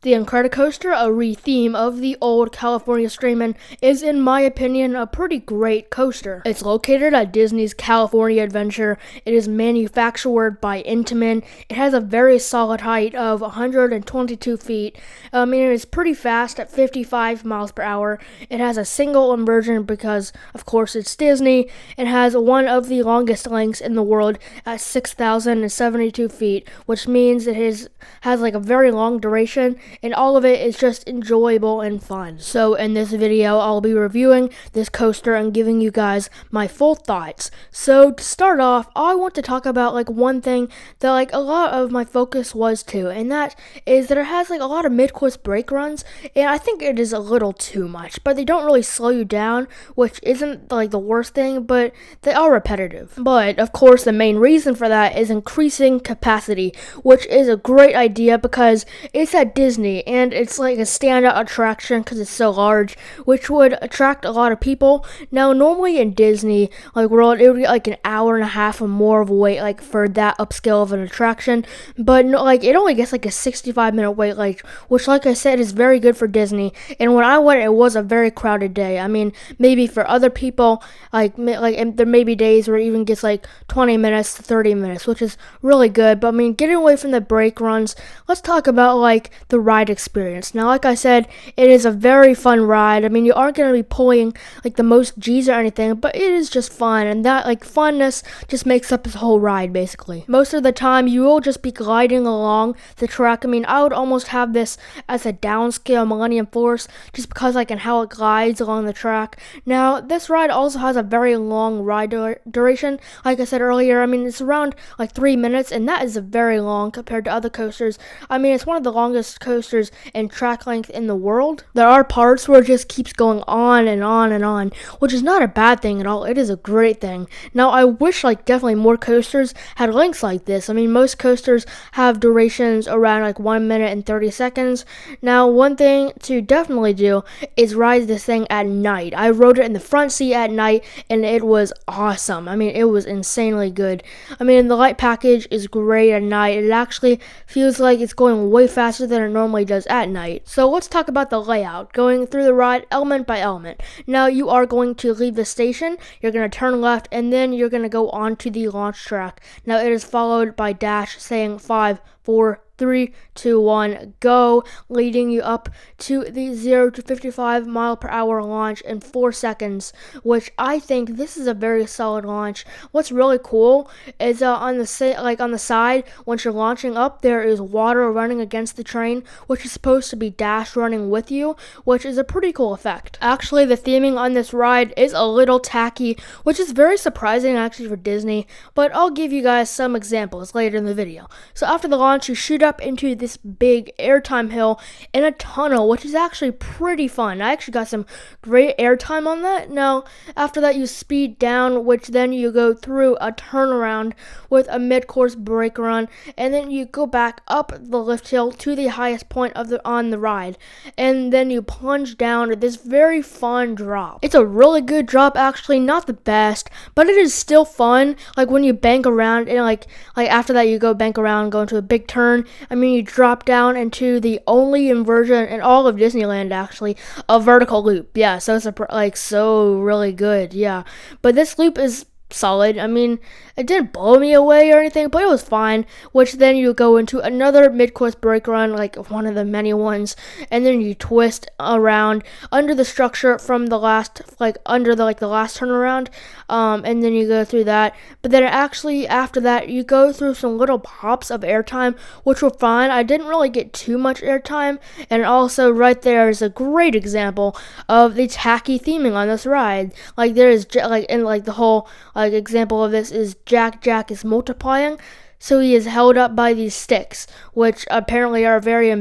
The Incredicoaster, a re-theme of the old California Strayman, is in my opinion a pretty great coaster. It's located at Disney's California Adventure. It is manufactured by Intamin. It has a very solid height of 122 feet. It is pretty fast at 55 miles per hour. It has a single inversion because, of course, it's Disney. It has one of the longest lengths in the world at 6,072 feet, which means it has like a very long duration, and all of it is just enjoyable and fun. So in this video, I'll be reviewing this coaster and giving you guys my full thoughts. So to start off, I want to talk about like one thing that like a lot of my focus was to, and that is that it has like a lot of mid-course brake runs, and I think it is a little too much, but they don't really slow you down, which isn't like the worst thing, but they are repetitive. But of course, the main reason for that is increasing capacity, which is a great idea because it's at Disney and it's like a standout attraction because it's so large, which would attract a lot of people. Now, normally in Disney like World, it would be like an hour and a half or more of a wait like for that upscale of an attraction, but no, like it only gets like a 65-minute wait, like which, like I said, is very good for Disney. And when I went, it was a very crowded day. I mean, maybe for other people, and there may be days where it even gets like 20 minutes to 30 minutes, which is really good. But I mean, getting away from the brake runs, let's talk about like the ride experience. Now, like I said, it is a very fun ride. I mean, you aren't going to be pulling like the most G's or anything, but it is just fun, and that like funness just makes up this whole ride basically. Most of the time, you will just be gliding along the track. I mean, I would almost have this as a downscale Millennium Force just because like in how it glides along the track. Now, this ride also has a very long ride duration. Like I said earlier, I mean, it's around like 3 minutes, and that is a very long compared to other coasters. I mean, it's one of the longest coasters in track length in the world. There are parts where it just keeps going on and on and on, which is not a bad thing at all. It is a great thing. Now, I wish like definitely more coasters had lengths like this. I mean, most coasters have durations around like 1 minute and 30 seconds. Now, one thing to definitely do is ride this thing at night. I rode it in the front seat at night, and it was awesome. I mean, it was insanely good. I mean, the light package is great at night. It actually feels like it's going way faster than it normally does at night. So let's talk about the layout, going through the ride element by element. Now, you are going to leave the station, you're going to turn left, and then you're going to go onto the launch track. Now, it is followed by dash saying 5, 4, 3, 2, 1, go, leading you up to the 0 to 55 mile per hour launch in 4 seconds, which I think this is a very solid launch. What's really cool is on the side, once you're launching up, there is water running against the train, which is supposed to be Dash running with you, which is a pretty cool effect. Actually, the theming on this ride is a little tacky, which is very surprising actually for Disney, but I'll give you guys some examples later in the video. So after the launch, you shoot up into this big airtime hill in a tunnel, which is actually pretty fun. I actually got some great airtime on that. Now, after that, you speed down, which then you go through a turnaround with a mid-course brake run, and then you go back up the lift hill to the highest point on the ride, and then you plunge down to this very fun drop. It's a really good drop, actually, not the best, but it is still fun. Like when you bank around, and like after that, you go bank around, go into a big turn. I mean, you drop down into the only inversion in all of Disneyland, actually, a vertical loop. Yeah, so it's so really good. Yeah, but this loop is solid. I mean, it didn't blow me away or anything, but it was fine, which then you go into another mid-course brake run, like one of the many ones, and then you twist around under the structure from the last, under the last turnaround, and then you go through that. But then actually, after that, you go through some little pops of airtime, which were fine. I didn't really get too much airtime, and also right there is a great example of the tacky theming on this ride. Like there is, the whole, example of this is Jack is multiplying, so he is held up by these sticks, which apparently are very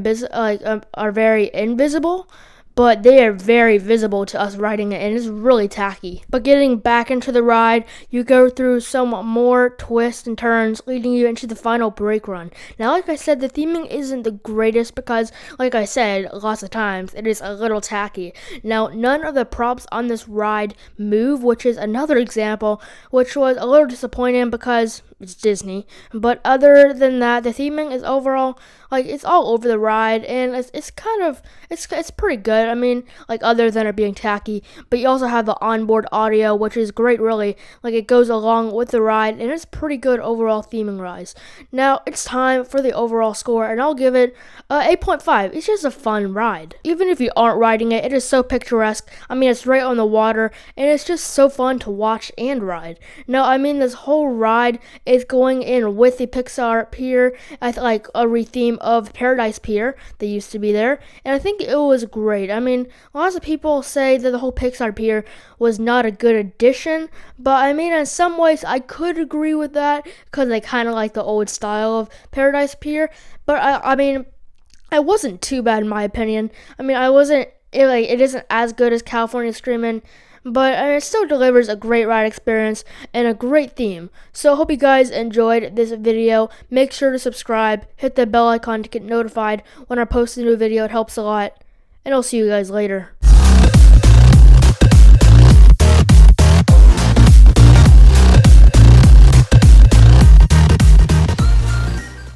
invisible. but they are very visible to us riding it, and it's really tacky. But getting back into the ride, you go through some more twists and turns, leading you into the final brake run. Now, like I said, the theming isn't the greatest because, like I said lots of times, it is a little tacky. Now, none of the props on this ride move, which is another example, which was a little disappointing because it's Disney. But other than that, the theming is overall, like, it's all over the ride, and it's kind of, it's pretty good. I mean, like, other than it being tacky, but you also have the onboard audio, which is great, really. Like, it goes along with the ride, and it's pretty good overall theming rise. Now, it's time for the overall score, and I'll give it 8.5. It's just a fun ride. Even if you aren't riding it, it is so picturesque. I mean, it's right on the water, and it's just so fun to watch and ride. Now, I mean, this whole ride is going in with the Pixar Pier, like a retheme of Paradise Pier. They used to be there, and I think it was great. I mean, lots of people say that the whole Pixar Pier was not a good addition, but I mean, in some ways, I could agree with that because I kind of like the old style of Paradise Pier. But I mean, it wasn't too bad in my opinion. I mean, it isn't as good as California Screamin', but it still delivers a great ride experience and a great theme. So I hope you guys enjoyed this video. Make sure to subscribe, hit the bell icon to get notified when I post a new video. It helps a lot, and I'll see you guys later.